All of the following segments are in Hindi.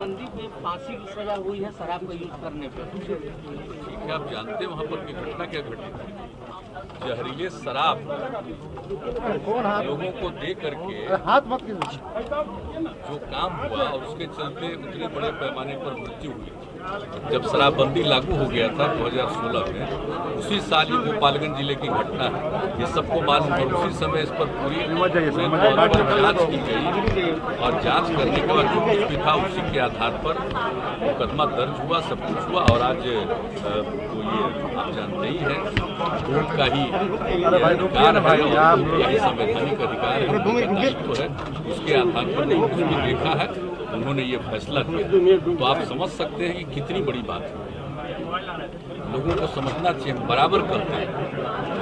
बंदी पे फांसी की सजा हुई है शराब का यूज करने पर। ठीक है, आप जानते हैं वहाँ पर की घटना क्या घटी थी? जहरीले शराब लोगों को दे करके जो काम हुआ और उसके चलते उतने बड़े पैमाने पर मृत्यु हुई। जब शराबबंदी लागू हो गया था 2016 में, उसी साल ही गोपालगंज जिले की घटना है, ये सबको मालूम है। उसी समय इस पर पूरी जांच की गई और जांच करने के बाद जो कुछ भी था उसी के आधार पर मुकदमा दर्ज हुआ, सब कुछ हुआ। और आज तो ये आप जानते ही हैं, कोर्ट का ही अधिकार है और यही संवैधानिक अधिकार है, तो है उसके आधार पर जो कुछ भी देखा है उन्होंने ये फैसला किया। तो आप समझ सकते हैं कि कितनी बड़ी बात है। लोगों को समझना चाहिए, हम बराबर कहते हैं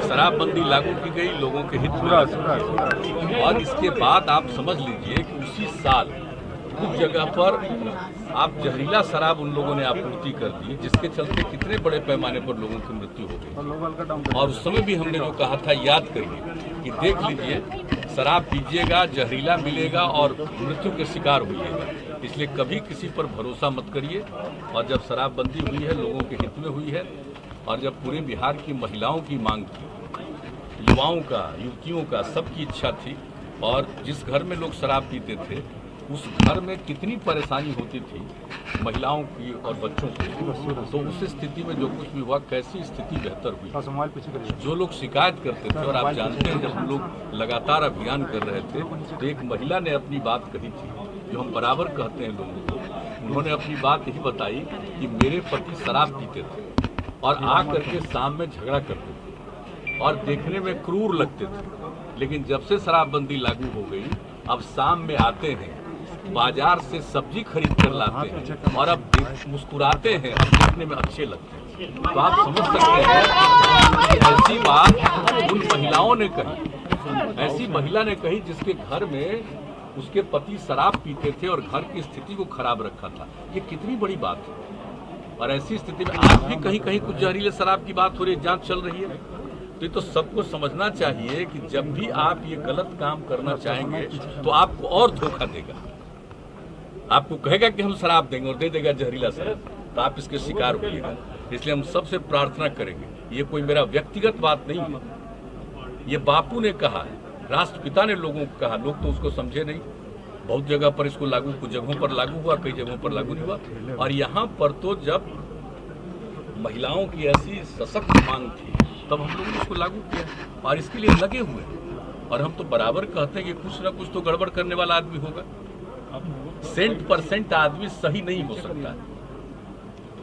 शराबबंदी लागू की गई लोगों के हित में, और इसके बाद आप समझ लीजिए कि उसी साल कुछ जगह पर आप जहरीला शराब उन लोगों ने आपूर्ति कर दी, जिसके चलते कितने बड़े पैमाने पर लोगों की मृत्यु हो गई। और उस समय भी हमने जो कहा था, याद करिए कि देख लीजिए शराब पीजिएगा, जहरीला मिलेगा और मृत्यु के शिकार होइएगा। इसलिए कभी किसी पर भरोसा मत करिए। और जब शराबबंदी हुई है लोगों के हित में हुई है, और जब पूरे बिहार की महिलाओं की मांग थी, युवाओं का, युवतियों का, सबकी इच्छा थी, और जिस घर में लोग शराब पीते थे उस घर में कितनी परेशानी होती थी महिलाओं की और बच्चों की, तो उस स्थिति में जो कुछ भी हुआ, कैसी स्थिति बेहतर हुई। जो लोग शिकायत करते थे, और आप जानते हैं जब हम लोग लगातार अभियान कर रहे थे तो एक महिला ने अपनी बात कही थी, जो हम बराबर कहते हैं लोगों को। उन्होंने अपनी बात यही बताई कि मेरे पति शराब पीते थे और आ करके शाम में झगड़ा करते थे और देखने में क्रूर लगते थे, लेकिन जब से शराबबंदी लागू हो गई अब शाम में आते हैं, बाजार से सब्जी खरीद कर लाते हैं और अब मुस्कुराते हैं, अब देखने में अच्छे लगते हैं। तो आप समझ सकते हैं कि ऐसी बात उन महिलाओं ने कही, ऐसी महिला ने कही जिसके घर में उसके पति शराब पीते थे और घर की स्थिति को खराब रखा था। ये कितनी बड़ी बात है। और ऐसी स्थिति में आज भी कहीं कहीं कुछ जहरीले शराब की बात हो रही है, जांच चल रही है। तो ये तो सबको समझना चाहिए कि जब भी आप ये गलत काम करना चाहेंगे तो आपको और धोखा देगा। आपको कहेगा कि हम शराब देंगे और दे देगा जहरीला शराब, तो आप इसके शिकार होइएगा। इसलिए हम सबसे प्रार्थना करेंगे, ये कोई मेरा व्यक्तिगत बात नहीं है, ये बापू ने कहा है, राष्ट्रपिता ने लोगों को कहा, लोग तो उसको समझे नहीं। बहुत जगह पर इसको लागू, कुछ जगहों पर लागू हुआ, कई जगहों पर लागू नहीं हुआ। और यहाँ पर तो जब महिलाओं की ऐसी सशक्त मांग थी तब हम लोगों ने इसको लागू किया और इसके लिए लगे हुए हैं। और हम तो बराबर कहते हैं कि कुछ ना कुछ तो गड़बड़ करने वाला आदमी होगा। 100% आदमी सही नहीं हो सकता।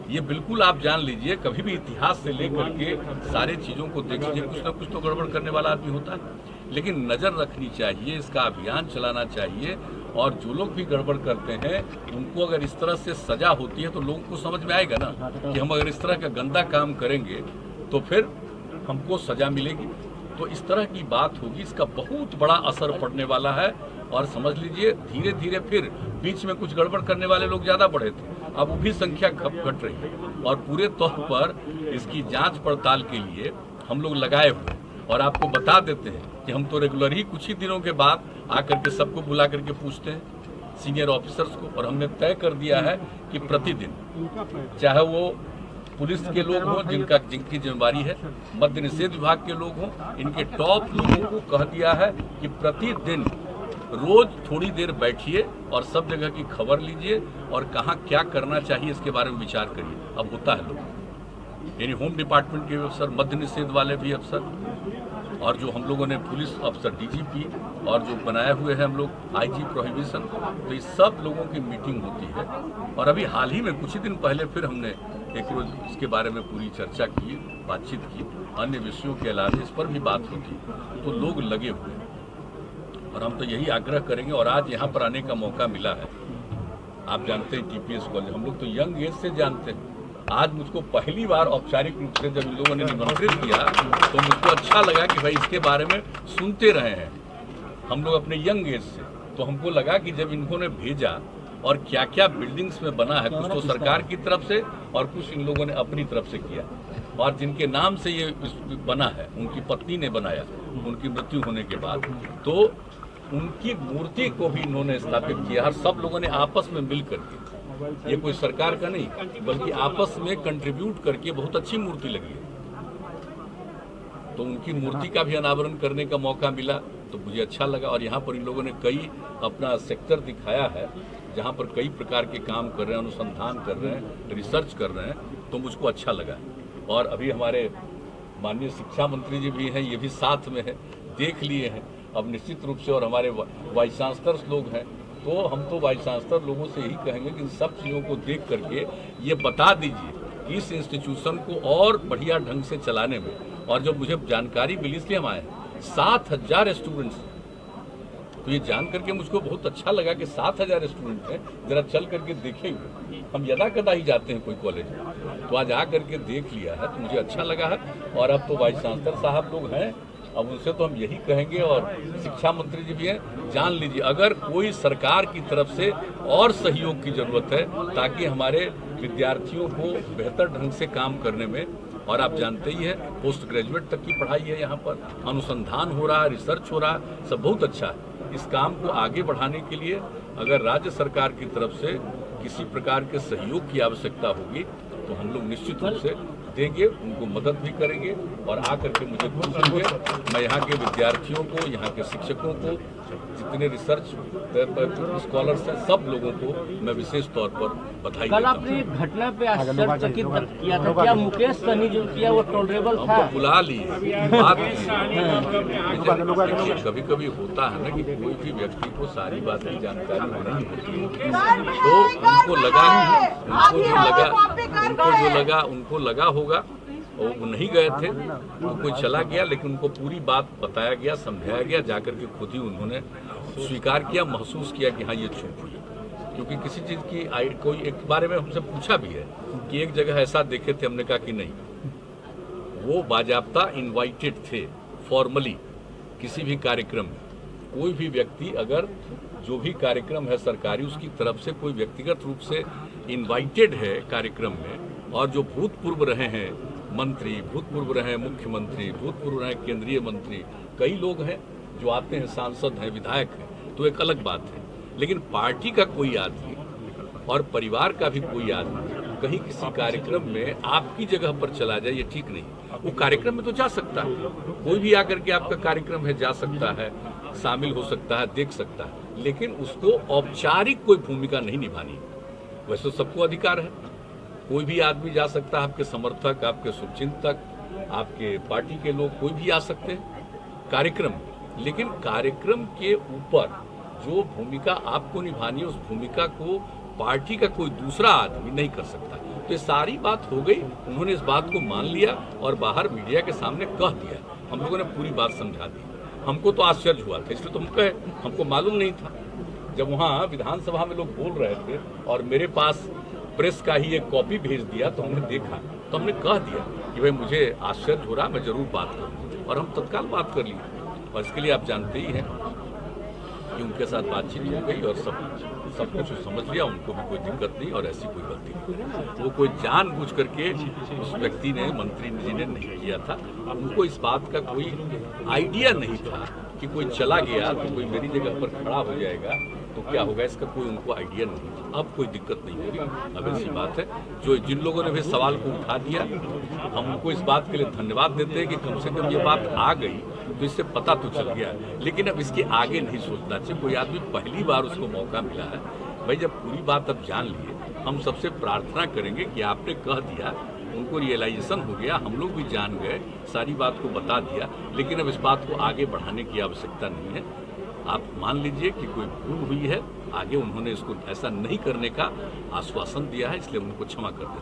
ये बिल्कुल आप जान लीजिए, कभी भी इतिहास से लेकर के सारे चीज़ों को देख लीजिए, कुछ ना कुछ तो गड़बड़ करने वाला आदमी होता है। लेकिन नज़र रखनी चाहिए, इसका अभियान चलाना चाहिए, और जो लोग भी गड़बड़ करते हैं उनको अगर इस तरह से सजा होती है तो लोगों को समझ में आएगा ना कि हम अगर इस तरह का गंदा काम करेंगे तो फिर हमको सजा मिलेगी। तो इस तरह की बात होगी, इसका बहुत बड़ा असर पड़ने वाला है। और समझ लीजिए धीरे धीरे फिर बीच में कुछ गड़बड़ करने वाले लोग ज़्यादा बढ़े थे, अब वो भी संख्या घट रही है। और पूरे तौर पर इसकी जांच पड़ताल के लिए हम लोग लगाए हुए, और आपको बता देते हैं कि हम तो रेगुलर ही कुछ ही दिनों के बाद आकर के सबको बुला करके पूछते हैं, सीनियर ऑफिसर्स को। और हमने तय कर दिया है कि प्रतिदिन, चाहे वो पुलिस के लोग हों जिनकी जिम्मेदारी है, मद्य निषेध विभाग के लोग हों, इनके टॉप लोगों को कह दिया है कि प्रतिदिन रोज थोड़ी देर बैठिए और सब जगह की खबर लीजिए और कहाँ क्या करना चाहिए इसके बारे में विचार करिए। अब होता है लोग, यानी होम डिपार्टमेंट के अफसर, मद्य निषेध वाले भी अफसर, और जो हम लोगों ने पुलिस अफसर डीजीपी, और जो बनाए हुए हैं हम लोग आईजी प्रोहिबिशन, तो इस सब लोगों की मीटिंग होती है। और अभी हाल ही में कुछ ही दिन पहले फिर हमने एक रोज इसके बारे में पूरी चर्चा की, बातचीत की, अन्य विषयों के अलावा इस पर भी बात होती, तो लोग लगे हुए हैं। और हम तो यही आग्रह करेंगे। और आज यहाँ पर आने का मौका मिला है, आप जानते हैं टीपीएस कॉलेज, हम लोग तो यंग एज से जानते हैं। आज मुझको पहली बार औपचारिक रूप से जब इन लोगों ने निमंत्रित किया तो मुझको अच्छा लगा कि भाई इसके बारे में सुनते रहे हैं हम लोग अपने यंग एज से। तो हमको लगा कि जब इन्होंने भेजा और क्या क्या बिल्डिंग्स में बना है, कुछ तो सरकार की तरफ से और कुछ इन लोगों ने अपनी तरफ से किया, और जिनके नाम से ये बना है उनकी पत्नी ने बनाया उनकी मृत्यु होने के बाद, तो उनकी मूर्ति को भी इन्होंने स्थापित किया और सब लोगों ने आपस में मिल करके ये कोई सरकार का नहीं, बल्कि आपस में कंट्रीब्यूट करके बहुत अच्छी मूर्ति लगी है। तो उनकी मूर्ति का भी अनावरण करने का मौका मिला तो मुझे अच्छा लगा। और यहाँ पर इन लोगों ने कई अपना सेक्टर दिखाया है जहाँ पर कई प्रकार के काम कर रहे हैं, अनुसंधान कर रहे हैं, रिसर्च कर रहे हैं, तो मुझको अच्छा लगा। और अभी हमारे माननीय शिक्षा मंत्री जी भी हैं, ये भी साथ में है, देख लिए हैं। अब निश्चित रूप से और हमारे वाइस चांसलर्स लोग हैं, तो हम तो वाइस चांसलर लोगों से यही कहेंगे कि इन सब चीज़ों को देख करके ये बता दीजिए कि इस इंस्टीट्यूशन को और बढ़िया ढंग से चलाने में। और जब मुझे जानकारी मिली इसलिए हम आए, 7000 स्टूडेंट्स, तो ये जान करके मुझको बहुत अच्छा लगा कि 7000 स्टूडेंट हैं। जरा चल करके देखे हुए, हम यदा कदा ही जाते हैं कोई कॉलेज में, तो आज आ करके देख लिया है तो मुझे अच्छा लगा है। और अब तो वाइस चांसलर साहब लोग हैं, अब उनसे तो हम यही कहेंगे, और शिक्षा मंत्री जी भी हैं, जान लीजिए अगर कोई सरकार की तरफ से और सहयोग की जरूरत है ताकि हमारे विद्यार्थियों को बेहतर ढंग से काम करने में, और आप जानते ही हैं पोस्ट ग्रेजुएट तक की पढ़ाई है, यहाँ पर अनुसंधान हो रहा है, रिसर्च हो रहा है, सब बहुत अच्छा है। इस काम को आगे बढ़ाने के लिए अगर राज्य सरकार की तरफ से किसी प्रकार के सहयोग की आवश्यकता होगी तो हम लोग निश्चित रूप से देंगे, उनको मदद भी करेंगे। और आकर के मुझे खुश होंगे, मैं यहाँ के विद्यार्थियों को, यहाँ के शिक्षकों को, जितने रिसर्च स्कॉलर्स हैं, सब लोगों को मैं विशेष तौर पर बधाई कल देता आपने हूँ। एक घटना पे आश्चर्यचकित किया था, क्या मुकेश सहनी जो किया वो टॉलरेबल था? हमको बुला लिए, बात की। कभी कभी होता है ना कि कोई भी व्यक्ति को सारी बात की जानकारी नहीं होती है, तो उनको लगा होगा, और वो नहीं गए थे तो कोई चला गया, लेकिन उनको पूरी बात बताया गया, समझाया गया, जाकर के खुद ही उन्होंने स्वीकार किया, महसूस किया कि हाँ ये चूक हुई। क्योंकि किसी चीज़ की कोई एक बारे में हमसे पूछा भी है कि एक जगह ऐसा देखे थे, हमने कहा कि नहीं, वो बाजाब्ता इनवाइटेड थे फॉर्मली किसी भी कार्यक्रम में। कोई भी व्यक्ति अगर जो भी कार्यक्रम है सरकारी, उसकी तरफ से कोई व्यक्तिगत रूप से इनवाइटेड है कार्यक्रम में, और जो भूतपूर्व रहे हैं मंत्री, भूतपूर्व रहे मुख्यमंत्री, भूतपूर्व रहे केंद्रीय मंत्री, कई लोग हैं जो आते हैं, सांसद हैं, विधायक हैं, तो एक अलग बात है। लेकिन पार्टी का कोई आदमी और परिवार का भी कोई आदमी कहीं किसी कार्यक्रम में आपकी जगह पर चला जाए, ये ठीक नहीं। वो कार्यक्रम में तो जा सकता है, कोई भी आकर के आपका कार्यक्रम है जा सकता है, शामिल हो सकता है, देख सकता है, लेकिन उसको औपचारिक कोई भूमिका नहीं निभानी। वैसे तो सबको अधिकार है, कोई भी आदमी जा सकता है, आपके समर्थक, आपके शुभचिंतक, आपके पार्टी के लोग, कोई भी आ सकते हैं कार्यक्रम में। लेकिन कार्यक्रम के ऊपर जो भूमिका आपको निभानी है, उस भूमिका को पार्टी का कोई दूसरा आदमी नहीं कर सकता। तो ये सारी बात हो गई, उन्होंने इस बात को मान लिया और बाहर मीडिया के सामने कह दिया। हम लोगों ने पूरी बात समझा दी। हमको तो आश्चर्य हुआ था, इसलिए तो हम कहे, हमको मालूम नहीं था। जब वहाँ विधानसभा में लोग बोल रहे थे और मेरे पास प्रेस का ही एक कॉपी भेज दिया, तो हमने देखा, तो हमने कह दिया कि भाई मुझे आश्चर्य हो रहा, मैं जरूर बात करूँ, और हम तत्काल बात कर लिए। और इसके लिए आप जानते ही हैं कि उनके साथ बातचीत हो गई और सब कुछ समझ लिया, उनको भी कोई दिक्कत नहीं और ऐसी कोई गलती नहीं। वो कोई जानबूझ करके उस व्यक्ति ने, मंत्री जी ने नहीं किया था। उनको इस बात का कोई आइडिया नहीं था कि कोई चला गया तो कोई मेरी जगह पर खड़ा हो जाएगा तो क्या होगा, इसका कोई उनको आइडिया नहीं था। अब कोई दिक्कत नहीं होगी। अब ऐसी बात है, जो जिन लोगों ने भी सवाल को उठा दिया, हम उनको इस बात के लिए धन्यवाद देते हैं कि कम से कम ये बात आ गई तो इससे पता तो चल गया। लेकिन अब इसके आगे नहीं सोचना चाहिए। कोई आदमी पहली बार उसको मौका मिला है, भाई जब पूरी बात अब जान लिए, हम सबसे प्रार्थना करेंगे कि आपने कह दिया, उनको रियलाइजेशन हो गया, हम लोग भी जान गए, सारी बात को बता दिया, लेकिन अब इस बात को आगे बढ़ाने की आवश्यकता नहीं है। आप मान लीजिए कि कोई भूल हुई है, आगे उन्होंने इसको ऐसा नहीं करने का आश्वासन दिया है, इसलिए उनको क्षमा कर दें।